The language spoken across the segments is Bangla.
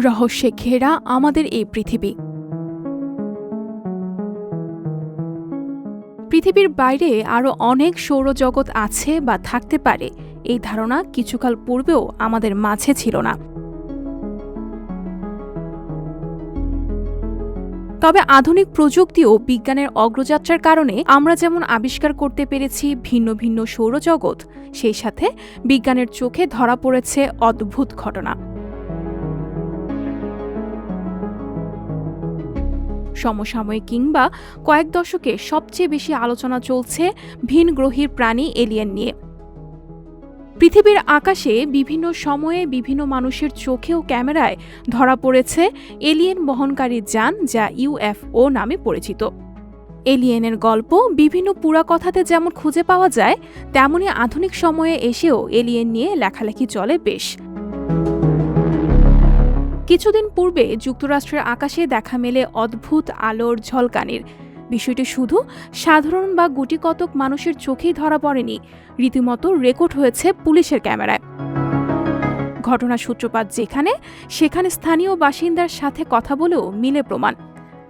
রহস্যে ঘেরা আমাদের এই পৃথিবী। পৃথিবীর বাইরে আরও অনেক সৌরজগৎ আছে বা থাকতে পারে, এই ধারণা কিছুকাল পূর্বেও আমাদের মাঝে ছিল না। তবে আধুনিক প্রযুক্তি ও বিজ্ঞানের অগ্রযাত্রার কারণে আমরা যেমন আবিষ্কার করতে পেরেছি ভিন্ন ভিন্ন সৌরজগৎ, সেই সাথে বিজ্ঞানের চোখে ধরা পড়েছে অদ্ভুত ঘটনা। সমসাময়িক কিংবা কয়েক দশকে সবচেয়ে বেশি আলোচনা চলছে ভিনগ্রহীর প্রাণী এলিয়েন নিয়ে। পৃথিবীর আকাশে বিভিন্ন সময়ে বিভিন্ন মানুষের চোখে ও ক্যামেরায় ধরা পড়েছে এলিয়েন বহনকারী যান, যা ইউএফও নামে পরিচিত। এলিয়েনের গল্প বিভিন্ন পুরাকথাতে যেমন খুঁজে পাওয়া যায়, তেমনি আধুনিক সময়ে এসেও এলিয়েন নিয়ে লেখালেখি চলে বেশ। কিছুদিন পূর্বে যুক্তরাষ্ট্রের আকাশে দেখা মেলে অদ্ভুত আলোর ঝলকানির। বিষয়টি শুধু সাধারণ বা গুটিকতক মানুষের চোখেই ধরা পড়েনি, রীতিমতো রেকর্ড হয়েছে পুলিশের ক্যামেরায়। ঘটনার সূত্রপাত যেখানে, সেখানে স্থানীয় বাসিন্দার সাথে কথা বলেও মিলে প্রমাণ।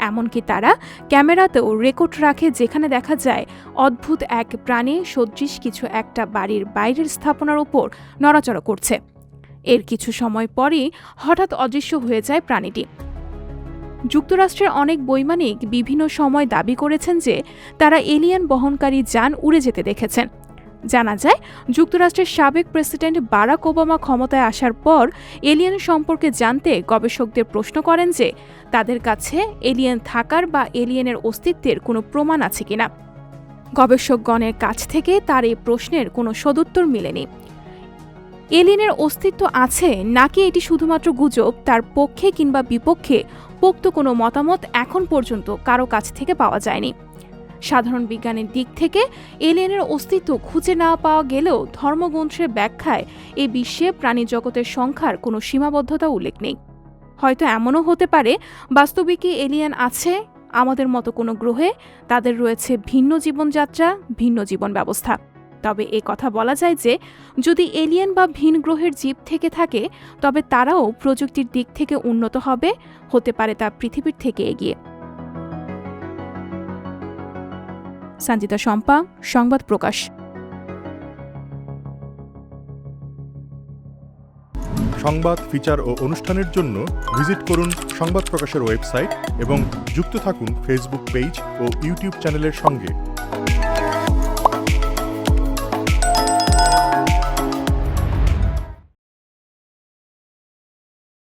এমনকি তারা ক্যামেরাতেও রেকর্ড রাখে, যেখানে দেখা যায় অদ্ভুত এক প্রাণী সদৃশ কিছু একটা বাড়ির বাইরের স্থাপনার উপর নড়াচড়া করছে। এর কিছু সময় পরই হঠাৎ অদৃশ্য হয়ে যায় প্রাণীটি। যুক্তরাষ্ট্রের অনেক বৈমানিক বিভিন্ন সময় দাবি করেছেন যে তারা এলিয়েন বহনকারী যান উড়ে যেতে দেখেছেন। জানা যায়, যুক্তরাষ্ট্রের সাবেক প্রেসিডেন্ট বারাক ওবামা ক্ষমতায় আসার পর এলিয়েন সম্পর্কে জানতে গবেষকদের প্রশ্ন করেন যে তাদের কাছে এলিয়েন থাকার বা এলিয়েনের অস্তিত্বের কোনো প্রমাণ আছে কিনা। গবেষকগণের কাছ থেকে তার এই প্রশ্নের কোনো সদুত্তর মেলেনি। এলিয়েনের অস্তিত্ব আছে নাকি এটি শুধুমাত্র গুজব, তার পক্ষে কিংবা বিপক্ষে পোক্ত কোনো মতামত এখন পর্যন্ত কারো কাছ থেকে পাওয়া যায়নি। সাধারণ বিজ্ঞানের দিক থেকে এলিয়েনের অস্তিত্ব খুঁজে না পাওয়া গেলেও ধর্মগ্রন্থের ব্যাখ্যায় এই বিশ্বে প্রাণী জগতের সংখ্যার কোনো সীমাবদ্ধতা উল্লেখ নেই। হয়তো এমনও হতে পারে বাস্তবিকই এলিয়েন আছে আমাদের মতো কোনো গ্রহে, তাদের রয়েছে ভিন্ন জীবনযাত্রা, ভিন্ন জীবন ব্যবস্থা। তবে এ কথা বলা যায় যে যদি এলিয়েন বা ভিন গ্রহের জীব থেকে থাকে, তবে তারাও প্রযুক্তির দিক থেকে উন্নত হতে পারে তা পৃথিবীর থেকে এগিয়ে। সঞ্জিতা শম্পা, সংবাদ প্রকাশ। সংবাদ, ফিচার ও অনুষ্ঠানের জন্য ভিজিট করুন সংবাদ প্রকাশের ওয়েবসাইট এবং যুক্ত থাকুন ফেসবুক পেজ ও ইউটিউব চ্যানেলের সঙ্গে।